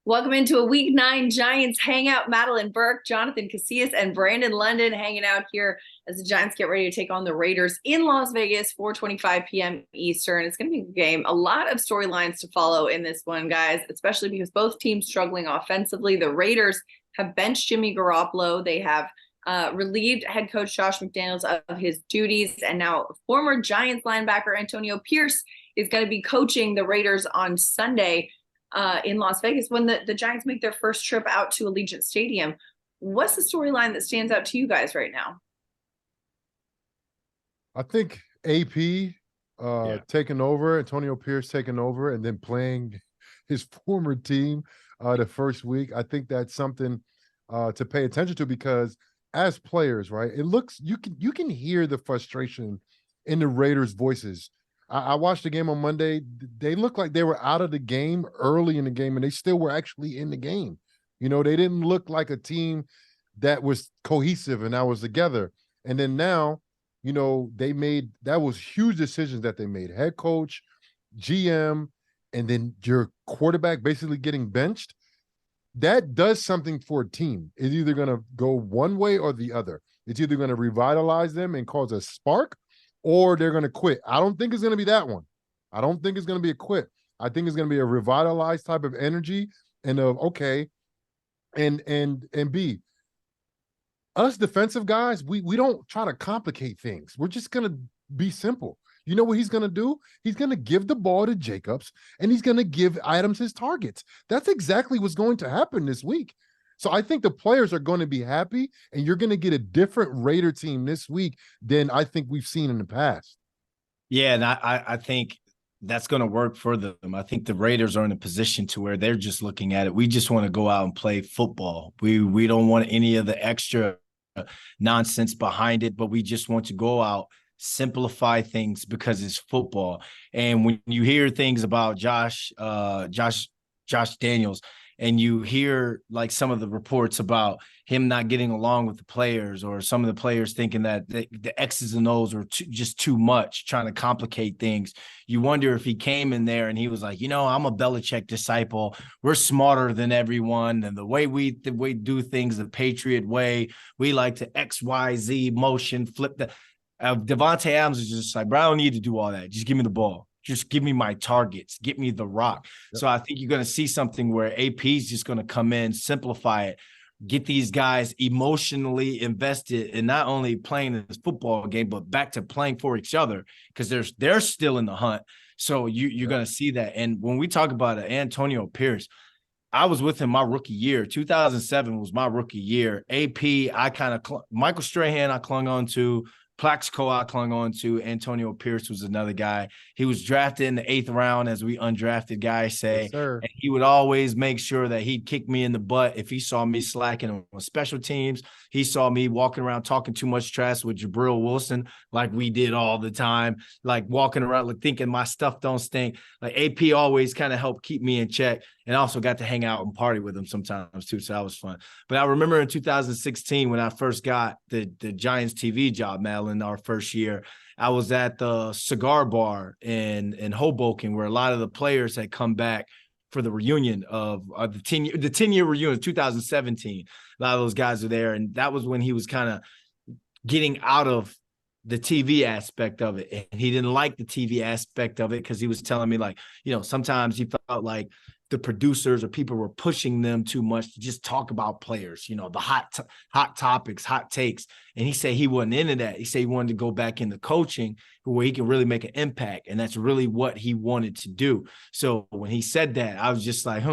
Welcome into a Week 9 Giants Hangout. Madeline Burke, Jonathan Casillas, and Brandon London hanging out here as the Giants get ready to take on the Raiders in Las Vegas, 4:25 p.m. Eastern. It's going to be a good game. A lot of storylines to follow in this one, guys, especially because both teams struggling offensively. The Raiders have benched Jimmy Garoppolo. They have relieved head coach Josh McDaniels of his duties, and now former Giants linebacker Antonio Pierce is going to be coaching the Raiders on Sunday in Las Vegas when the Giants make their first trip out to Allegiant Stadium. What's the storyline that stands out to you guys right now? I think AP taking over, Antonio Pierce taking over, and then playing his former team the first week. I think that's something to pay attention to because as players, right, it looks you can hear the frustration in the Raiders' voices. I watched the game on Monday. They looked like they were out of the game early in the game, and they still were actually in the game. You know, they didn't look like a team that was cohesive and that was together. And then now, you know, that was huge decisions that they made. Head coach, GM, and then your quarterback basically getting benched. That does something for a team. It's either going to go one way or the other. It's either going to revitalize them and cause a spark, or they're going to quit. I don't think it's going to be that one. I don't think it's going to be a quit. I think it's going to be a revitalized type of energy and of okay, and B, us defensive guys, we don't try to complicate things. We're just going to be simple. You know what he's going to do? He's going to give the ball to Jacobs, and he's going to give Adams his targets. That's exactly what's going to happen this week. So I think the players are going to be happy, and you're going to get a different Raider team this week than I think we've seen in the past. Yeah, and I think that's going to work for them. I think the Raiders are in a position to where they're just looking at it. We just want to go out and play football. We don't want any of the extra nonsense behind it, but we just want to go out, simplify things because it's football. And when you hear things about Josh Daniels, and you hear like some of the reports about him not getting along with the players, or some of the players thinking that the X's and O's are just too much, trying to complicate things. You wonder if he came in there and he was like, you know, I'm a Belichick disciple. We're smarter than everyone. And the way we do things, the Patriot way, we like to X, Y, Z motion, flip the Devontae Adams is just like, bro, I don't need to do all that. Just give me the ball. Just give me my targets. Get me the rock. Yep. So I think you're going to see something where AP is just going to come in, simplify it, get these guys emotionally invested in not only playing this football game, but back to playing for each other because they're still in the hunt. So you're going to see that. And when we talk about Antonio Pierce, I was with him my rookie year. 2007 was my rookie year. AP, Michael Strahan, I clung on to. Plaxico I clung on to. Antonio Pierce was another guy. He was drafted in the 8th round, as we undrafted guys say. Yes, sir. And he would always make sure that he'd kick me in the butt if he saw me slacking on special teams. He saw me walking around talking too much trash with Jabril Wilson, like we did all the time, like walking around like thinking my stuff don't stink. Like AP always kind of helped keep me in check, and also got to hang out and party with him sometimes too. So that was fun. But I remember in 2016 when I first got the Giants TV job, Madeline, our first year, I was at the cigar bar in Hoboken where a lot of the players had come back for the reunion of the 10-year reunion of 2017. A lot of those guys are there. And that was when he was kind of getting out of the TV aspect of it. And he didn't like the TV aspect of it because he was telling me, like, you know, sometimes he felt like the producers or people were pushing them too much to just talk about players, you know, the hot topics, hot takes. And he said he wasn't into that. He said he wanted to go back into coaching where he can really make an impact. And that's really what he wanted to do. So when he said that, I was just like,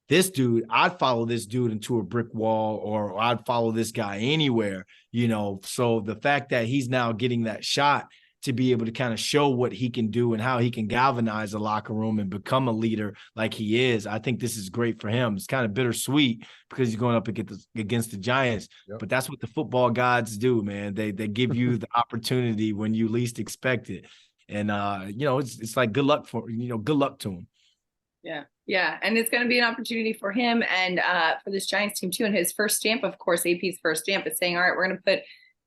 this dude, I'd follow this dude into a brick wall, or I'd follow this guy anywhere, you know. So the fact that he's now getting that shot to be able to kind of show what he can do and how he can galvanize the locker room and become a leader like he is, I think this is great for him. It's kind of bittersweet because he's going up against the Giants, yep. But that's what the football gods do, man. They give you the opportunity when you least expect it. And, you know, it's like good luck to him. Yeah. And it's going to be an opportunity for him and for this Giants team too. And his first stamp, of course, AP's first stamp is saying, all right, we're going to put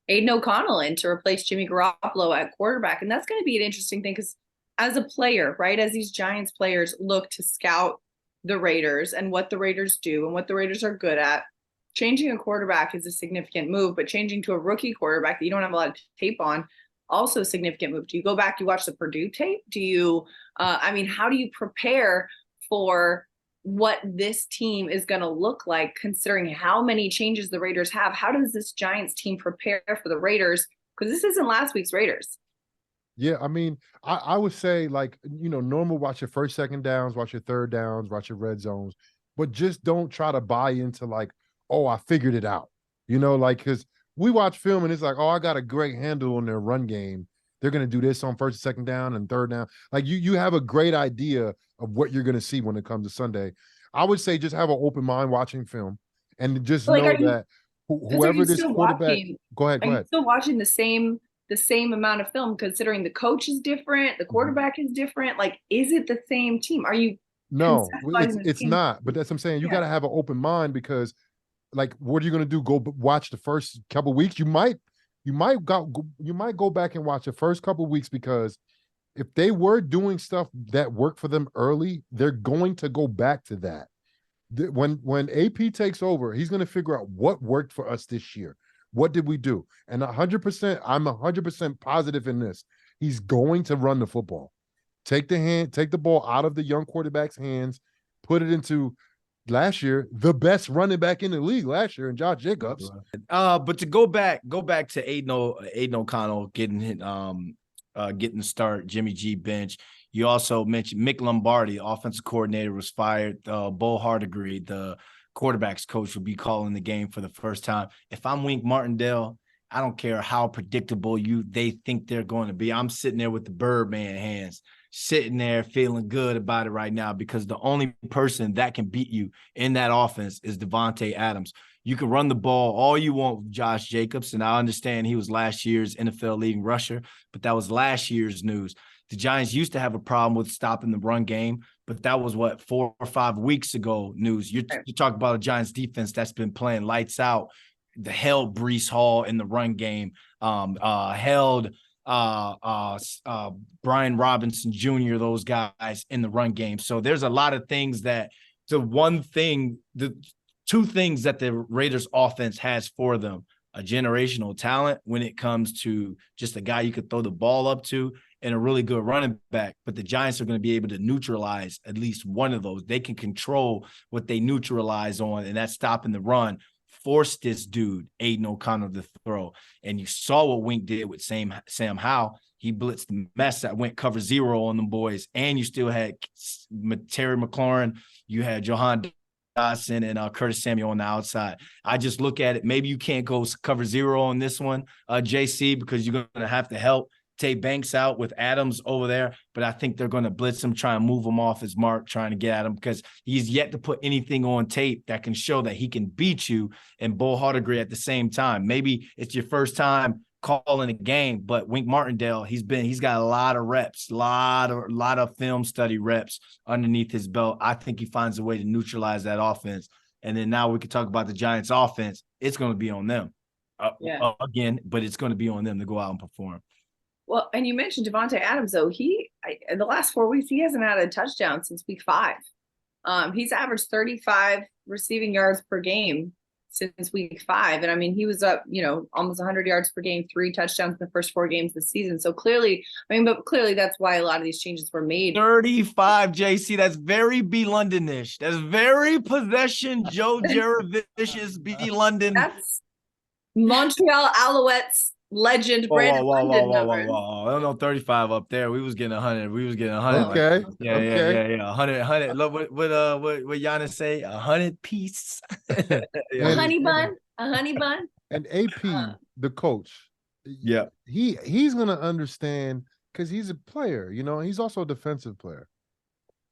Aiden O'Connell in to replace Jimmy Garoppolo at quarterback. And that's going to be an interesting thing because as a player, right, as these Giants players look to scout the Raiders and what the Raiders do and what the Raiders are good at, changing a quarterback is a significant move, but changing to a rookie quarterback that you don't have a lot of tape on, also a significant move. Do you go back, you watch the Purdue tape? Do you, I mean, how do you prepare for what this team is going to look like, considering how many changes the Raiders have? How does this Giants team prepare for the Raiders? Because this isn't last week's Raiders. Yeah, I mean, I would say, like, normal, watch your first, second downs, watch your third downs, watch your red zones, but just don't try to buy into like, oh, I figured it out. Like, because we watch film and it's like, oh, I got a great handle on their run game. They're going to do this on first and second down and third down. Like, you have a great idea of what you're going to see when it comes to Sunday. I would say just have an open mind watching film and just Like, know that whoever this quarterback, go ahead. Are you still watching the same amount of film, considering the coach is different, the quarterback is different? Like, is it the same team? Are you No, conceptualizing the it's team? not. But that's what I'm saying. You got to have an open mind, because, like, what are you going to do? Go watch the first couple weeks? You might go back and watch the first couple weeks, because if they were doing stuff that worked for them early, they're going to go back to that. When AP takes over, he's going to figure out what worked for us this year. What did we do? And 100%, I'm 100% positive in this. He's going to run the football. Take the ball out of the young quarterback's hands, put it into last year, the best running back in the league last year, and Josh Jacobs. But to go back to Aiden O'Connell getting the start, Jimmy G bench. You also mentioned Mick Lombardi, offensive coordinator, was fired. Bo Hardegree, the quarterback's coach, will be calling the game for the first time. If I'm Wink Martindale, I don't care how predictable they think they're going to be. I'm sitting there with the Birdman hands, sitting there feeling good about it right now, because the only person that can beat you in that offense is Devontae Adams. You can run the ball all you want with Josh Jacobs, and I understand he was last year's NFL leading rusher, but that was last year's news. The Giants used to have a problem with stopping the run game, but that was 4 or 5 weeks ago news. You talk about a Giants defense that's been playing lights out, held Breece Hall in the run game, held Brian Robinson Jr., those guys in the run game. So there's a lot of things the two things that the Raiders offense has for them: a generational talent when it comes to just a guy you could throw the ball up to, and a really good running back. But the Giants are going to be able to neutralize at least one of those. They can control what they neutralize on, and that's stopping the run. Force this dude, Aiden O'Connell, to throw. And you saw what Wink did with Sam Howell. He blitzed the mess that went cover zero on them boys. And you still had Terry McLaurin. You had Johan Dodson and Curtis Samuel on the outside. I just look at it. Maybe you can't go cover zero on this one, JC, because you're going to have to help Tay Banks out with Adams over there, but I think they're going to blitz him, try and move him off his mark, trying to get at him, because he's yet to put anything on tape that can show that he can beat you and Bo Hardegree at the same time. Maybe it's your first time calling a game, but Wink Martindale, he's got a lot of reps, lot of film study reps underneath his belt. I think he finds a way to neutralize that offense. And then now we can talk about the Giants offense. It's going to be on them again, but it's going to be on them to go out and perform. Well, and you mentioned Devontae Adams, though. In the last 4 weeks, he hasn't had a touchdown since week 5. He's averaged 35 receiving yards per game since week 5. And I mean, he was up, almost 100 yards per game, 3 touchdowns in the first 4 games this season. So clearly, that's why a lot of these changes were made. 35, JC. That's very B Londonish. That's very possession Joe Jaravicious B London. That's Montreal Alouettes legend Brandon London numbers. I don't know, 35 up there. We was getting 100. Okay. Like, yeah. 100. Look what Giannis say? 100 piece. A honey bun. And AP, the coach, he's gonna understand, because he's a player. He's also a defensive player.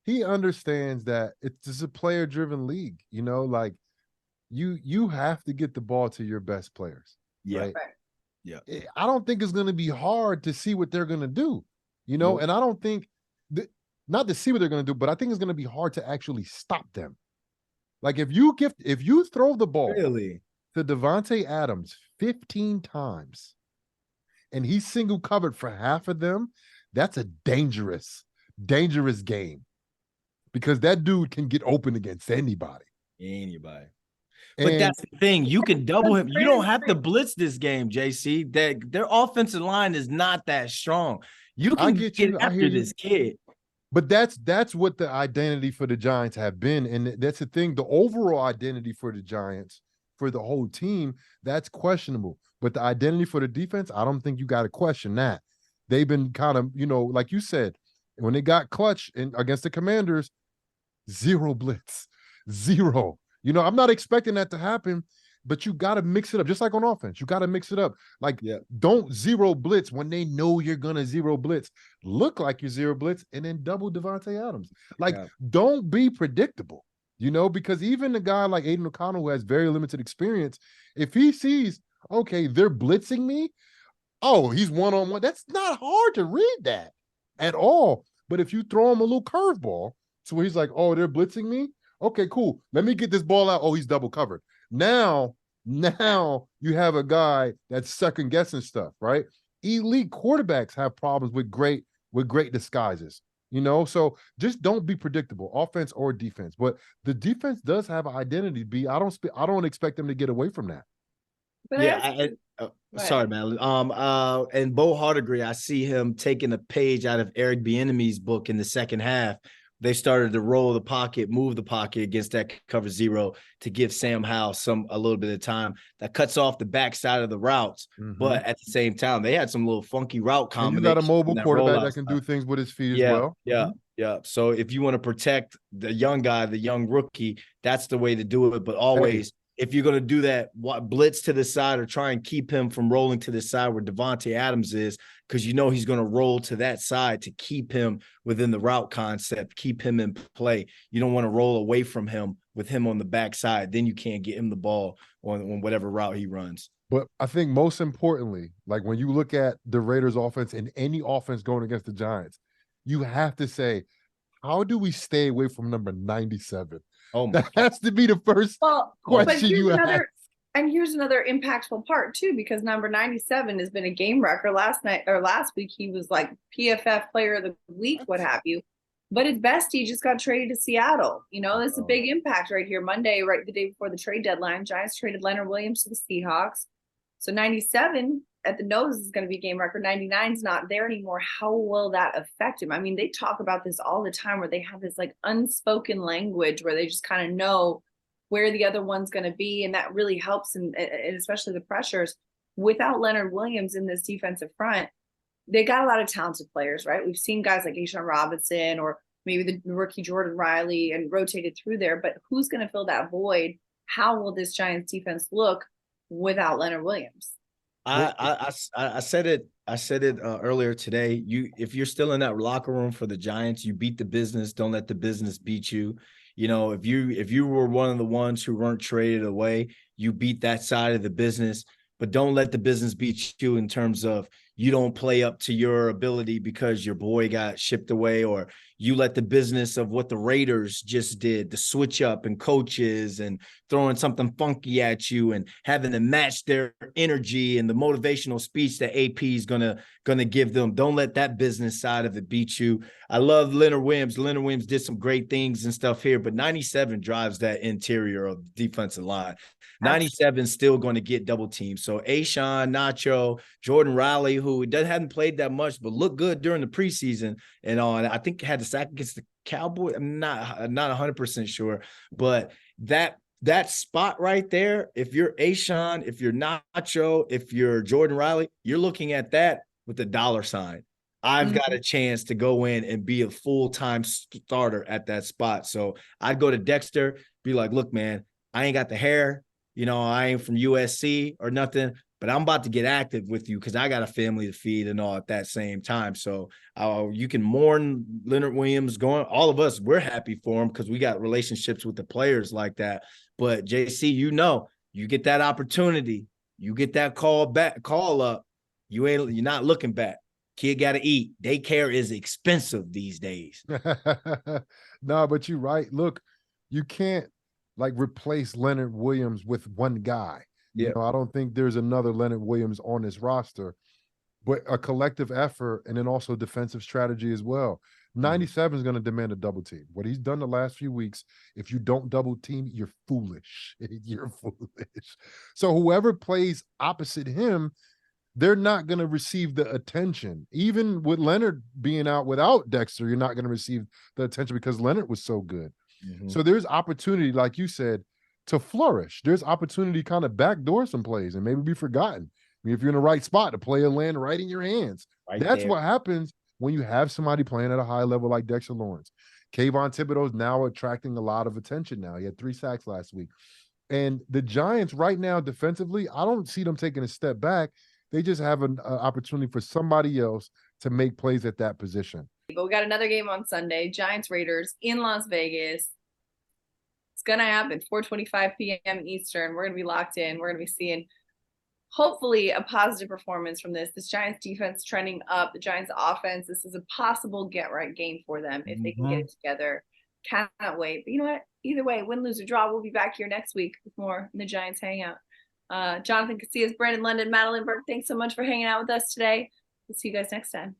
He understands that it's a player-driven league. Like you have to get the ball to your best players. Yeah. Right? Yeah. I don't think it's going to be hard to see what they're going to do, Nope. And I don't think not to see what they're going to do, but I think it's going to be hard to actually stop them. Like if you throw the ball to Devontae Adams 15 times and he's single covered for half of them, that's a dangerous game. because that dude can get open against anybody. Anybody. But And that's the thing. You can double him. You don't have to blitz this game, JC. That their offensive line is not that strong. You I can get get you. I hear after you. this kid. But that's what the identity for the Giants have been. And that's the thing. The overall identity for the Giants, for the whole team, that's questionable. But the identity for the defense, I don't think you got to question that. They've been kind of, like you said, when they got clutch against the Commanders, zero blitz, zero. I'm not expecting that to happen, but you got to mix it up. Just like on offense, you got to mix it up. Like, don't zero blitz when they know you're going to zero blitz. Look like you're zero blitz and then double Devontae Adams. Like, don't be predictable, because even a guy like Aiden O'Connell, who has very limited experience, if he sees, okay, they're blitzing me, oh, he's one-on-one. That's not hard to read that at all. But if you throw him a little curveball, so he's like, oh, they're blitzing me? Okay, cool. Let me get this ball out. Oh, he's double covered. Now you have a guy that's second guessing stuff, right? Elite quarterbacks have problems with great disguises, So just don't be predictable, offense or defense. But the defense does have an identity. I don't expect them to get away from that. But sorry, man. And Bo Hardigree, I see him taking a page out of Eric Bieniemy's book in the second half. They started to roll the pocket, move the pocket against that cover zero to give Sam Howell a little bit of time. That cuts off the backside of the routes, but at the same time, they had some little funky route combinations. And you got a mobile quarterback that can do things with his feet as well. Yeah. So if you want to protect the young guy, the young rookie, that's the way to do it. But always, if you're going to do that, blitz to the side or try and keep him from rolling to the side where Devontae Adams is, because he's going to roll to that side to keep him within the route concept, keep him in play. You don't want to roll away from him with him on the backside. Then you can't get him the ball on whatever route he runs. But I think most importantly, like when you look at the Raiders offense and any offense going against the Giants, you have to say, how do we stay away from number 97? Oh, that has to be the first question you ask. And here's another impactful part too, because number 97 has been a game wrecker. Last week he was like PFF Player of the Week, what have you. But his bestie just got traded to Seattle. That's a big impact right here. Monday, right the day before the trade deadline, Giants traded Leonard Williams to the Seahawks. So 97 at the nose is going to be game record. 99 is not there anymore. How will that affect him? I mean, they talk about this all the time where they have this like unspoken language where they just kind of know where the other one's going to be. And that really helps, and especially the pressures. Without Leonard Williams in this defensive front, they got a lot of talented players, right? We've seen guys like Ashawn Robinson or maybe the rookie Jordan Riley and rotated through there. But who's going to fill that void? How will this Giants defense look without Leonard Williams? I said it earlier today. If you're still in that locker room for the Giants, you beat the business. Don't let the business beat you. If you were one of the ones who weren't traded away, you beat that side of the business. But don't let the business beat you in terms of you don't play up to your ability because your boy got shipped away, or you let the business of what the Raiders just did, the switch up and coaches and throwing something funky at you and having to match their energy and the motivational speech that AP is gonna give them. Don't let that business side of it beat you. I love Leonard Williams. Leonard Williams did some great things and stuff here, but 97 drives that interior of the defensive line. 97 is still going to get double teamed. So Ashawn, Nacho, Jordan Riley, who hadn't played that much but looked good during the preseason and I think had the sack against the Cowboys. I'm not 100% sure, but that spot right there, if you're Ashawn, if you're Nacho, if you're Jordan Riley, you're looking at that with a dollar sign. I've got a chance to go in and be a full-time starter at that spot. So I'd go to Dexter, be like, look, man, I ain't got the hair. I ain't from USC or nothing, but I'm about to get active with you because I got a family to feed and all at that same time. So you can mourn Leonard Williams going. All of us, we're happy for him because we got relationships with the players like that. But JC, you get that opportunity, you get that call up, you're not looking back. Kid got to eat. Daycare is expensive these days. No, but you're right. Look, you can't replace Leonard Williams with one guy. Yeah. I don't think there's another Leonard Williams on this roster, but a collective effort and then also defensive strategy as well. 97 is going to demand a double team. What he's done the last few weeks, if you don't double team, you're foolish. You're foolish. So whoever plays opposite him, they're not going to receive the attention. Even with Leonard being out without Dexter, you're not going to receive the attention because Leonard was so good. So there's opportunity, like you said, to flourish. There's opportunity to kind of backdoor some plays and maybe be forgotten. I mean, if you're in the right spot, to play a land right in your hands. Right That's there. what happens when you have somebody playing at a high level like Dexter Lawrence. Kayvon Thibodeau's now attracting a lot of attention now. He had 3 sacks last week. And the Giants right now defensively, I don't see them taking a step back. They just have an opportunity for somebody else to make plays at that position. But we got another game on Sunday, Giants Raiders in Las Vegas. It's going to happen, 4:25 p.m. Eastern. We're going to be locked in. We're going to be seeing hopefully a positive performance from this. This Giants defense trending up, the Giants offense. This is a possible get-right game for them if they can get it together. Cannot wait. But you know what? Either way, win, lose, or draw, we'll be back here next week with more in the Giants Hangout. Jonathan Casillas, Brandon London, Madeline Burke, thanks so much for hanging out with us today. We'll see you guys next time.